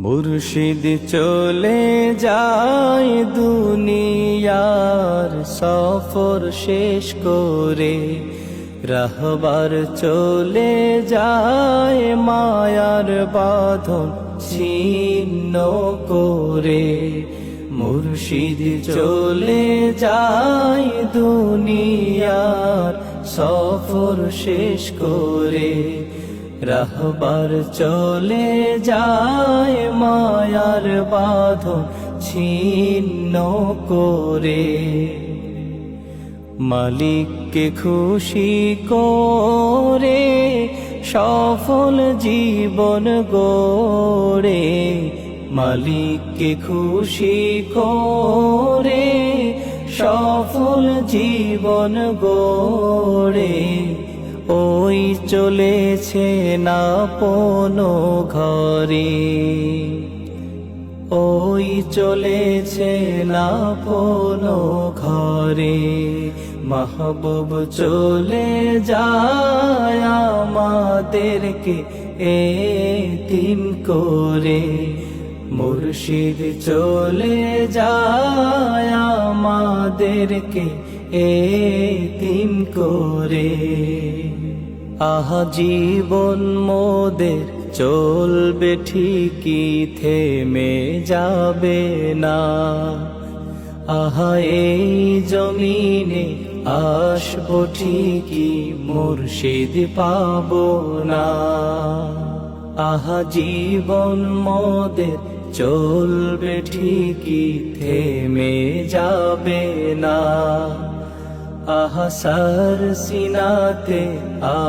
মুর্শিদ চলে যায় দুনিয়ার সফর শেষ করে, রাহবার চলে যায় মায়ার বাঁধন ছিন্ন করে। মুর্শিদ চলে যায় দুনিয়ার সফর শেষ করে, রাহবার চলে যায় মায়ার বাঁধন ছিন্ন করে। মালিককে খুশি করে সফল জীবন গড়ে, মালিককে খুশি করে সফল জীবন গড়ে। ওই চলেছে না আপনো ঘরে, ওই চলেছে না আপনো ঘরে। মাহবুব চলে যায় আমাদেরকে এতিম করে, মুর্শিদ চলে যায় আমাদেরকে এতিম করে। আহা জীবন মোদের চলবে ঠিকই, থেমে যাবে না। আহা এই জমিনে আসবো ঠিকই, মুর্শিদ পাবো না। আহা জীবন মোদের চলবে ঠিকই, থেমে যাবে না। আহা সার সিনাতে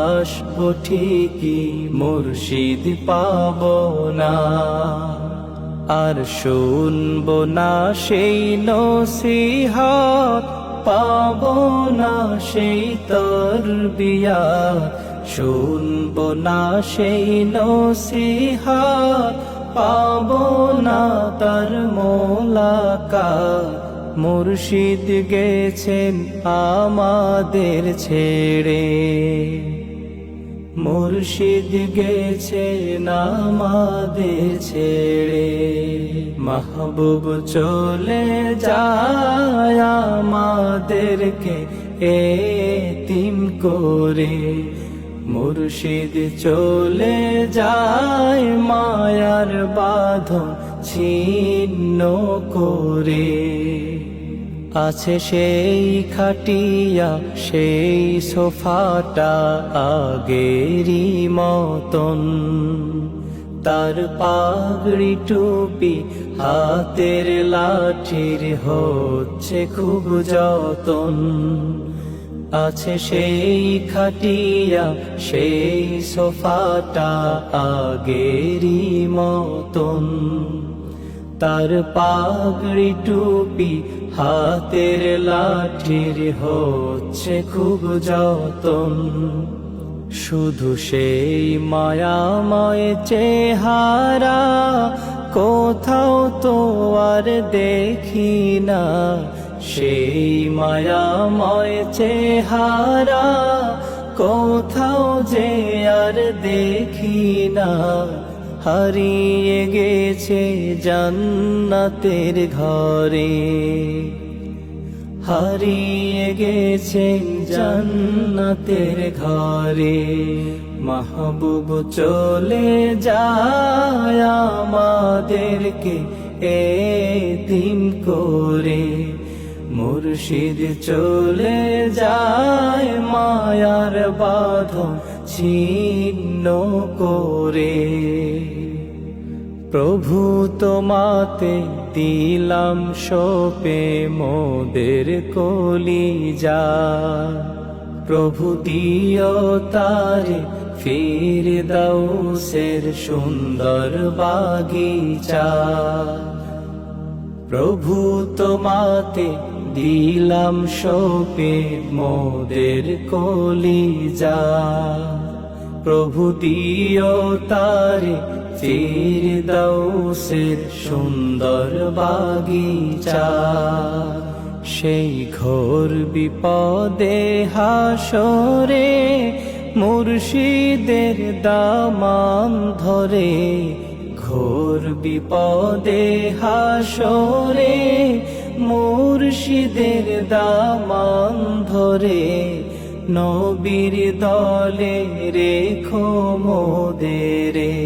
আসবো ঠিকই, মুর্শিদ পাবো না। আর শুনবো না সেই নসিহত, পাবো না সেই তরবিয়ত। শুনবো না সেই নসিহত, পাবো না তার মোলাকাত। মুর্শিদ গেছেন আমাদের ছেড়ে, মুর্শিদ গেছেন আমাদের ছেড়ে। মাহবুব চলে যায় আমাদেরকে এতিম করে, মুর্শিদ চলে যায় মায়ার বাঁধন ছিন্ন করে। আছে সেই খাটিয়া সেই সোফাটা আগেরই মতন, তার পাগড়ি টুপি হাতের লাঠির হচ্ছে খুব যতন। আছে সেই খাটিয়া সেই সোফাটা আগেরই মতন, তার পাগড়ি টুপি হাতের লাঠির হচ্ছে খুব যতন। শুধু সেই মায়াময় চেহারা কোথাও তো আর দেখি না, সেই মায়াময় চেহারা কোথাও যে আর দেখি না। হারিয়ে গেছে জান্নাতের ঘরে, হারিয়ে গেছে জান্নাতের ঘরে। মাহবুব চলে যায় আমাদেরকে এতিম করে, মুর্শিদ চলে যায় মায়ার বাঁধন ছিন্ন করে। প্রভু তোমাতে দিলাম সপে মোদের কলিজা, প্রভু দিও তারে ফিরদাউসের সুন্দর বাগিচা। প্রভু তোমাতে দিলাম সপে মোদের কলিজা, প্রভু দিও তারে ফিরদাউসের সুন্দর বাগিচা। সেই ঘোর বিপদে হাসরে মুর্শিদের দামান ধরে ঘোর বিপদে হাসরে মুর্শিদের দামান ধরে নবীর দলে রেখো মোদেরে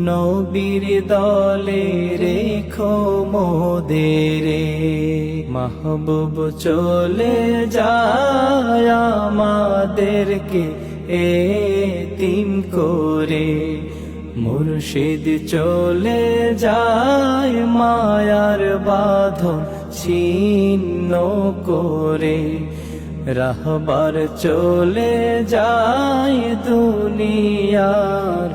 নবীর দলে রেখো মোদেরে মাহবুব চলে যায় আমাদেরকে এতিম করে মুর্শিদ চলে যায় মায়ার বাঁধন ছিন্ন করে রাহবার চলে যায় দুনিয়ার